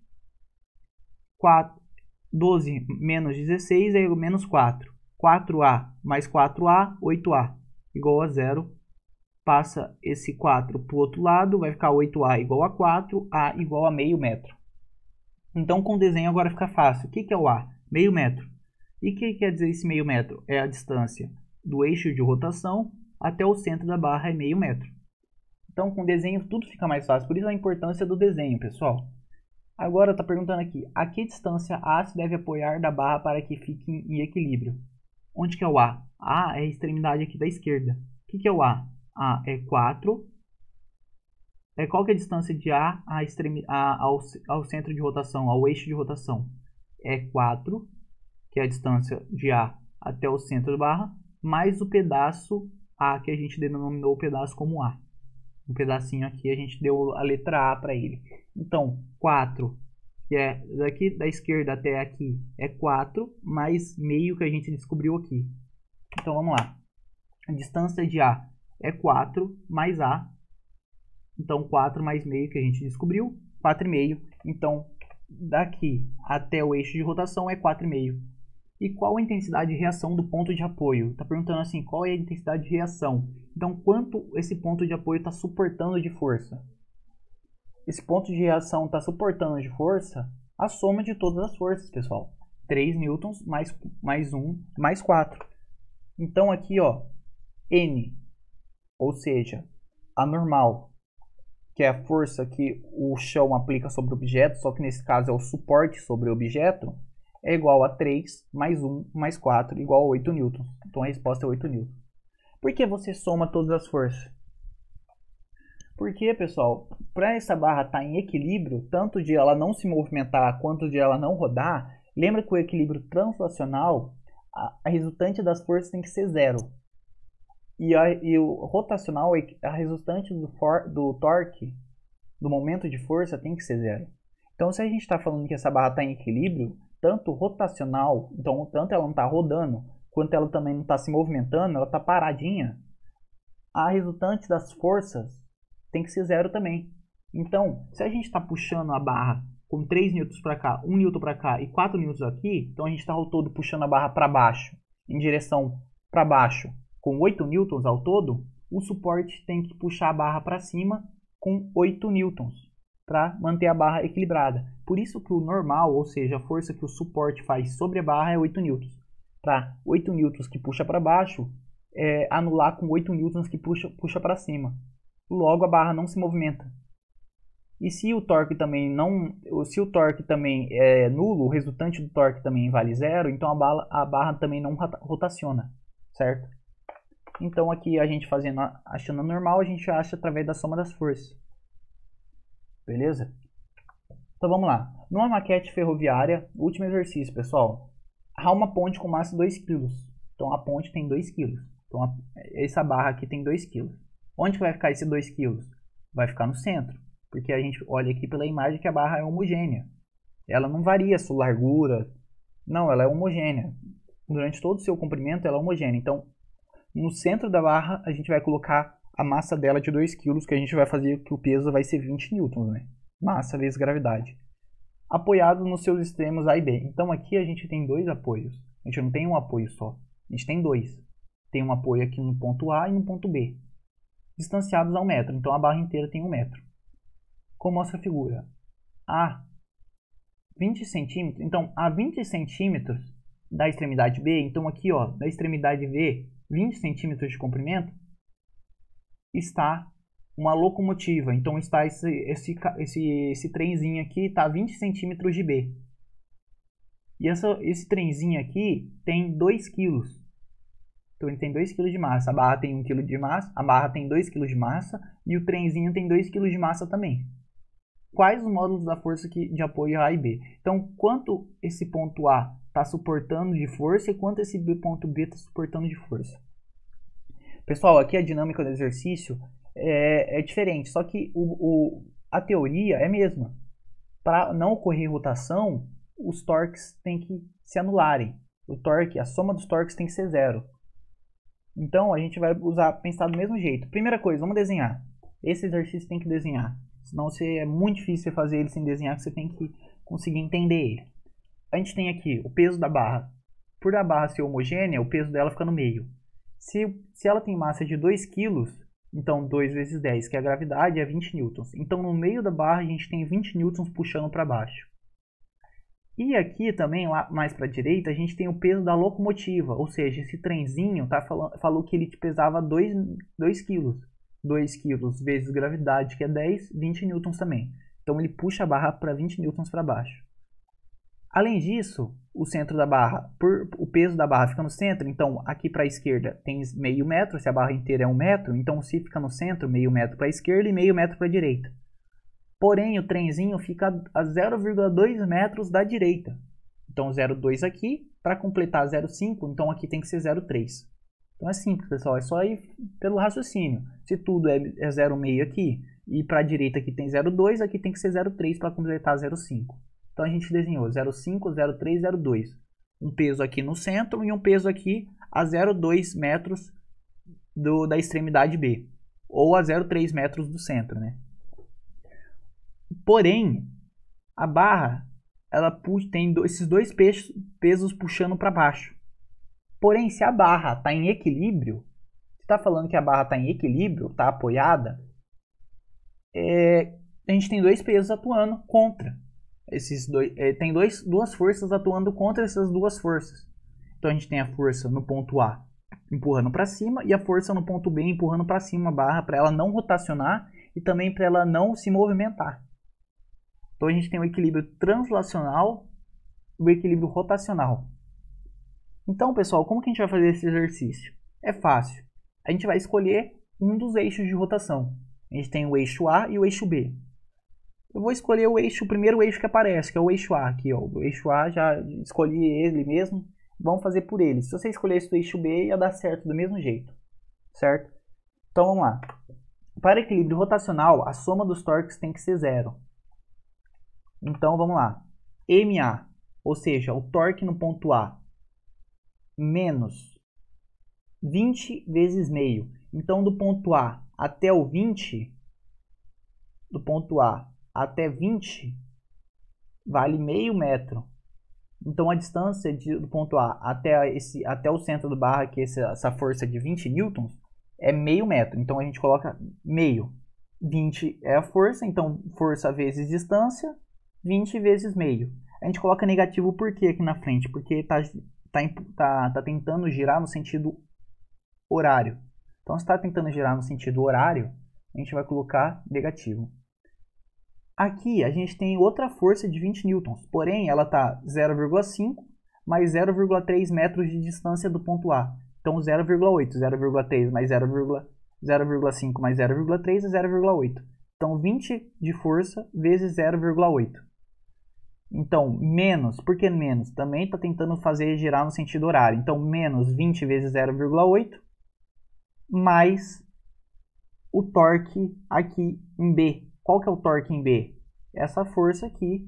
A: 12 menos 16 é menos 4. 4A mais 4A, 8A. Igual a zero. Passa esse 4 para o outro lado, vai ficar 8A igual a 4, A igual a meio metro. Então, com o desenho agora fica fácil. O que é o A? Meio metro. E o que quer dizer esse meio metro? É a distância do eixo de rotação até o centro da barra é meio metro. Então, com o desenho tudo fica mais fácil. Por isso a importância do desenho, pessoal. Agora está perguntando aqui, a que distância A se deve apoiar da barra para que fique em equilíbrio? Onde que é o A? A é a extremidade aqui da esquerda. O que é o A? A é 4. Qual que é a distância de A ao centro de rotação, ao eixo de rotação? É 4, que é a distância de A até o centro da barra, mais o pedaço A, que a gente denominou o pedaço como A. Um pedacinho aqui a gente deu a letra A para ele. Então, 4, que é daqui da esquerda até aqui, é 4, mais meio que a gente descobriu aqui. Então, vamos lá. A distância de A é 4 mais A. Então, 4 mais meio que a gente descobriu, 4,5. Então, daqui até o eixo de rotação é 4,5. E qual a intensidade de reação do ponto de apoio? Está perguntando assim, qual é a intensidade de reação? Então, quanto esse ponto de apoio está suportando de força? Esse ponto de reação está suportando de força a soma de todas as forças, pessoal. 3 newtons mais 1 mais 4. Então, aqui, ó, N, ou seja, a normal, que é a força que o chão aplica sobre o objeto, só que nesse caso é o suporte sobre o objeto, é igual a 3 mais 1 mais 4 igual a 8 newtons. Então a resposta é 8 newtons. Por que você soma todas as forças? Porque, pessoal, para essa barra estar em equilíbrio, tanto de ela não se movimentar quanto de ela não rodar, lembra que o equilíbrio translacional, a resultante das forças tem que ser zero. E o rotacional, a resultante do torque, do momento de força, tem que ser zero. Então, se a gente está falando que essa barra está em equilíbrio, tanto rotacional, então tanto ela não está rodando, quanto ela também não está se movimentando, ela está paradinha, a resultante das forças tem que ser zero também. Então, se a gente está puxando a barra com 3 newtons para cá, 1 newton para cá e 4 newtons aqui, então a gente está ao todo puxando a barra para baixo, em direção para baixo, com 8 newtons ao todo, o suporte tem que puxar a barra para cima com 8 newtons para manter a barra equilibrada. Por isso que o normal, ou seja, a força que o suporte faz sobre a barra é 8 newtons. Para 8 newtons que puxa para baixo, anular com 8 newtons que puxa para cima. Logo a barra não se movimenta. E se o torque também é nulo, o resultante do torque também vale zero, então a barra também não rotaciona, certo? Então aqui a gente achando normal, a gente acha através da soma das forças. Beleza? Então vamos lá. Numa maquete ferroviária, último exercício, pessoal. Há uma ponte com massa de 2 kg. Então a ponte tem 2 kg. Então essa barra aqui tem 2 kg. Onde que vai ficar esse 2 kg? Vai ficar no centro. Porque a gente olha aqui pela imagem que a barra é homogênea. Ela não varia a sua largura. Não, ela é homogênea. Durante todo o seu comprimento ela é homogênea. Então no centro da barra a gente vai colocar a massa dela de 2 kg, que a gente vai fazer que o peso vai ser 20 newtons, né? Massa vezes gravidade. Apoiado nos seus extremos A e B. Então aqui a gente tem dois apoios. A gente não tem um apoio só. A gente tem dois. Tem um apoio aqui no ponto A e no ponto B. Distanciados a 1 metro. Então a barra inteira tem 1 metro. Como mostra a figura. A 20 centímetros. Então a 20 centímetros da extremidade B. Então aqui, ó, da extremidade B, 20 centímetros de comprimento, está uma locomotiva. Então está esse trenzinho aqui, está a 20 centímetros de B. E esse trenzinho aqui tem 2 kg. Então ele tem 2 kg de massa. A barra tem 1 kg de massa, a barra tem 2 kg de massa e o trenzinho tem 2 kg de massa também. quais os módulos da força de apoio A e B. Então, quanto esse ponto A está suportando de força e quanto esse ponto B está suportando de força. Pessoal, aqui a dinâmica do exercício é diferente, só que a teoria é a mesma. Para não ocorrer rotação, os torques têm que se anularem. O torque, a soma dos torques tem que ser zero. Então, a gente vai pensar do mesmo jeito. Primeira coisa, vamos desenhar. Esse exercício tem que desenhar. Senão é muito difícil fazer ele sem desenhar, que você tem que conseguir entender ele. A gente tem aqui o peso da barra. Por a barra ser homogênea, o peso dela fica no meio. Se ela tem massa de 2 kg, então 2 vezes 10, que é a gravidade, é 20 newtons. Então no meio da barra a gente tem 20 newtons puxando para baixo. E aqui também, lá mais para a direita, a gente tem o peso da locomotiva. Ou seja, esse trenzinho falou que ele pesava 2 kg. 2 kg vezes gravidade, que é 10, 20 newtons também. Então ele puxa a barra para 20 newtons para baixo. Além disso, o centro da barra, o peso da barra fica no centro, então aqui para a esquerda tem meio metro, se a barra inteira é 1 metro, então se fica no centro, meio metro para a esquerda e meio metro para a direita. Porém, o trenzinho fica a 0,2 metros da direita. Então 0,2 aqui, para completar 0,5, então aqui tem que ser 0,3. Então é simples, pessoal, é só ir pelo raciocínio. Se tudo é 0,5 aqui e para a direita aqui tem 0,2, aqui tem que ser 0,3 para completar 0,5. Então a gente desenhou 0,5, 0,3, 0,2. Um peso aqui no centro e um peso aqui a 0,2 metros da extremidade B. Ou a 0,3 metros do centro, né? Porém, a barra ela tem esses dois pesos puxando para baixo. Porém, se a barra está em equilíbrio, se está falando que a barra está em equilíbrio, está apoiada, a gente tem dois pesos atuando contra. Tem duas forças atuando contra essas duas forças. Então a gente tem a força no ponto A empurrando para cima e a força no ponto B empurrando para cima a barra para ela não rotacionar e também para ela não se movimentar. Então a gente tem o equilíbrio translacional e o equilíbrio rotacional. Então, pessoal, como que a gente vai fazer esse exercício? É fácil. A gente vai escolher um dos eixos de rotação. A gente tem o eixo A e o eixo B. Eu vou escolher o primeiro eixo que aparece, que é o eixo A aqui, ó. O eixo A, já escolhi ele mesmo. Vamos fazer por ele. Se você escolhesse o eixo B, ia dar certo do mesmo jeito. Certo? Então, vamos lá. Para equilíbrio rotacional, a soma dos torques tem que ser zero. Então, vamos lá. MA, ou seja, o torque no ponto A, menos 20 vezes meio. Então, do ponto A até o 20, do ponto A até 20, vale meio metro. Então, a distância do ponto A até o centro do barra, que é essa força de 20 newtons, é meio metro. Então, a gente coloca meio. 20 é a força, então força vezes distância, 20 vezes meio. A gente coloca negativo por quê aqui na frente? Porque está tentando girar no sentido horário. Então, se está tentando girar no sentido horário, a gente vai colocar negativo. Aqui a gente tem outra força de 20 newtons, porém ela está 0,5 mais 0,3 metros de distância do ponto A. Então 0,8, 0,3 mais 0,5 mais 0,3 é 0,8. Então 20 de força vezes 0,8. Então menos, por que menos? Também está tentando fazer girar no sentido horário. Então menos 20 vezes 0,8 mais o torque aqui em B. Qual que é o torque em B? Essa força aqui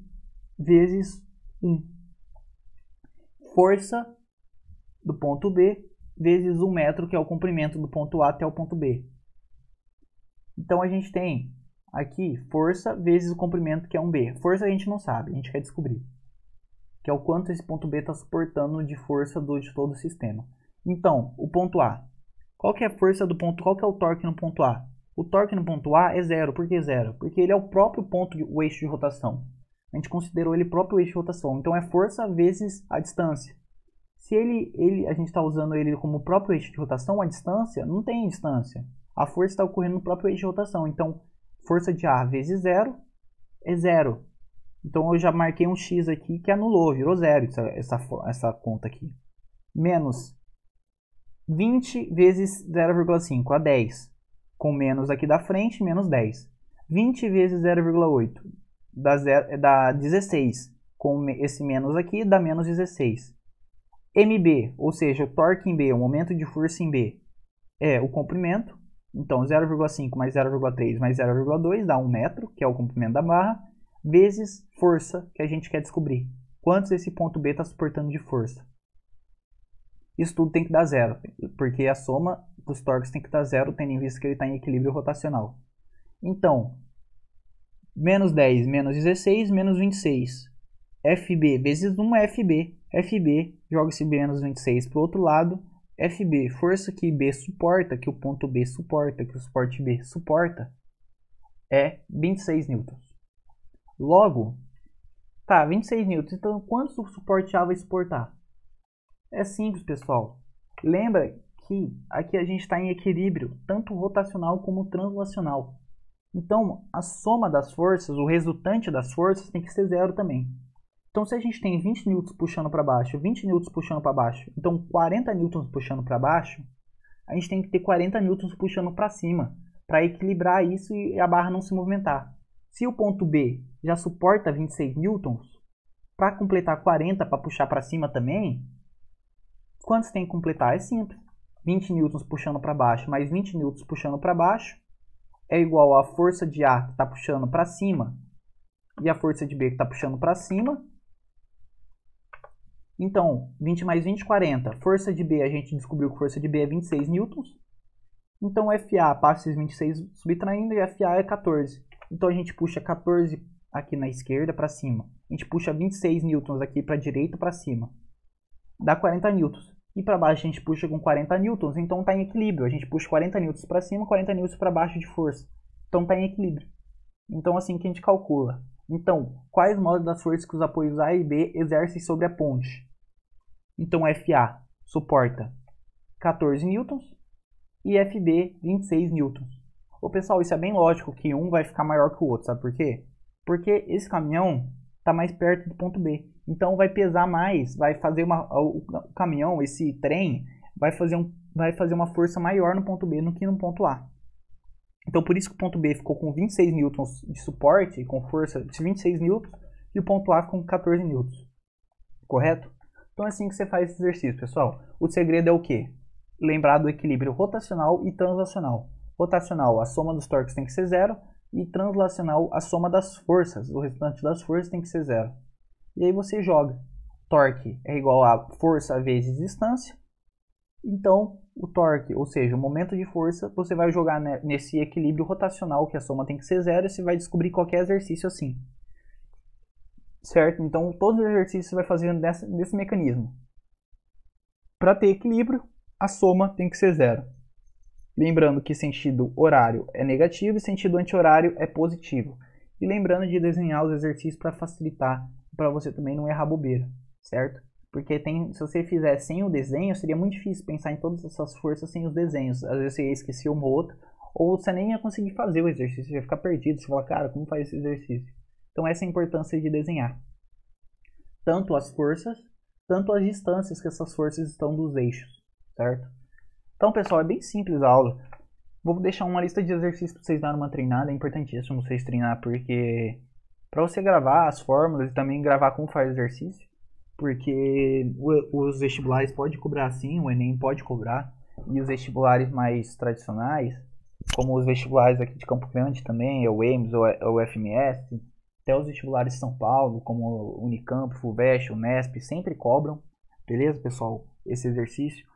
A: vezes 1. Força do ponto B vezes 1 metro, que é o comprimento do ponto A até o ponto B. Então a gente tem aqui força vezes o comprimento, que é 1B. Força a gente não sabe, a gente quer descobrir. Que é o quanto esse ponto B está suportando de força de todo o sistema. Então, o ponto A. Qual que é a força do ponto? Qual que é o torque no ponto A? O torque no ponto A é zero. Por que zero? Porque ele é o próprio ponto, o eixo de rotação. A gente considerou ele próprio eixo de rotação. Então é força vezes a distância. Se a gente está usando ele como próprio eixo de rotação, a distância não tem distância. A força está ocorrendo no próprio eixo de rotação. Então, força de A vezes zero é zero. Então eu já marquei um X aqui que anulou, virou zero essa conta aqui. Menos 20 vezes 0,5 a 10. Com menos aqui da frente, menos 10. 20 vezes 0,8. dá 16. Com esse menos aqui, dá menos 16. MB, ou seja, o torque em B, o momento de força em B, é o comprimento. Então, 0,5 mais 0,3 mais 0,2 dá 1 metro, que é o comprimento da barra, vezes força, que a gente quer descobrir. Quantos esse ponto B está suportando de força? Isso tudo tem que dar zero, porque a soma dos torques tem que dar zero, tendo em vista que ele está em equilíbrio rotacional. Então, menos 10 menos 16 menos 26. FB vezes 1 é FB. FB, joga esse menos 26 para o outro lado. FB, força que B suporta, que o ponto B suporta, que o suporte B suporta, é 26 newtons. Logo, tá, 26 newtons. Então, quanto o suporte A vai suportar? É simples, pessoal. Lembra que aqui a gente está em equilíbrio, tanto rotacional como translacional. Então, a soma das forças, o resultante das forças, tem que ser zero também. Então, se a gente tem 20 newtons puxando para baixo, 20 newtons puxando para baixo, então 40 newtons puxando para baixo, a gente tem que ter 40 newtons puxando para cima, para equilibrar isso e a barra não se movimentar. Se o ponto B já suporta 26 newtons, para completar 40 para puxar para cima também, quantos tem que completar? É simples. 20 newtons puxando para baixo mais 20 newtons puxando para baixo é igual à força de A que está puxando para cima e a força de B que está puxando para cima. Então, 20 mais 20, 40. Força de B, a gente descobriu que força de B é 26 newtons. Então, FA passa esses 26 subtraindo e FA é 14. Então, a gente puxa 14 aqui na esquerda para cima. A gente puxa 26 newtons aqui para a direita para cima. Dá 40 newtons. E para baixo a gente puxa com 40 newtons. Então, está em equilíbrio. A gente puxa 40 newtons para cima, 40 newtons para baixo de força. Então, está em equilíbrio. Então, assim que a gente calcula. Então, quais modos das forças que os apoios A e B exercem sobre a ponte? Então, FA suporta 14 newtons e FB 26 newtons. Ô, pessoal, isso é bem lógico que um vai ficar maior que o outro, sabe por quê? Porque esse caminhão está mais perto do ponto B. Então, vai pesar mais, vai fazer o caminhão, esse trem, vai fazer uma força maior no ponto B do que no ponto A. Então, por isso que o ponto B ficou com 26 newtons de suporte, com força de 26 newtons, e o ponto A ficou com 14 newtons. Correto? Então é assim que você faz esse exercício, pessoal. O segredo é o quê? Lembrar do equilíbrio rotacional e translacional. Rotacional, a soma dos torques tem que ser zero, e translacional, a soma das forças, o restante das forças tem que ser zero. E aí você joga. Torque é igual a força vezes distância. Então, o torque, ou seja, o momento de força, você vai jogar nesse equilíbrio rotacional, que a soma tem que ser zero, e você vai descobrir qualquer exercício assim. Certo? Então, todos os exercícios você vai fazendo desse mecanismo. Para ter equilíbrio, a soma tem que ser zero. Lembrando que sentido horário é negativo e sentido anti-horário é positivo. E lembrando de desenhar os exercícios para facilitar, para você também não errar bobeira, certo? Porque se você fizer sem o desenho, seria muito difícil pensar em todas essas forças sem os desenhos. Às vezes você ia esquecer uma ou outra, ou você nem ia conseguir fazer o exercício, você ia ficar perdido. Você fala, cara, como faz esse exercício? Então essa é a importância de desenhar. Tanto as forças, tanto as distâncias que essas forças estão dos eixos, certo? Então, pessoal, é bem simples a aula. Vou deixar uma lista de exercícios para vocês darem uma treinada. É importantíssimo vocês treinar, porque para você gravar as fórmulas e também gravar como faz o exercício, porque os vestibulares podem cobrar sim, o Enem pode cobrar, e os vestibulares mais tradicionais, como os vestibulares aqui de Campo Grande também, o EMS ou o FMS, até os vestibulares de São Paulo, como o Unicamp, FUVEST, Unesp, sempre cobram, beleza, pessoal, esse exercício.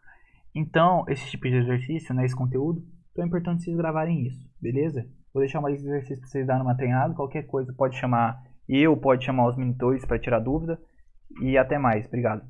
A: Então, esse tipo de exercício, né, esse conteúdo, então é importante vocês gravarem isso, beleza? Vou deixar uma lista de exercícios para vocês darem uma treinada, qualquer coisa pode chamar pode chamar os monitores para tirar dúvida, e até mais, obrigado.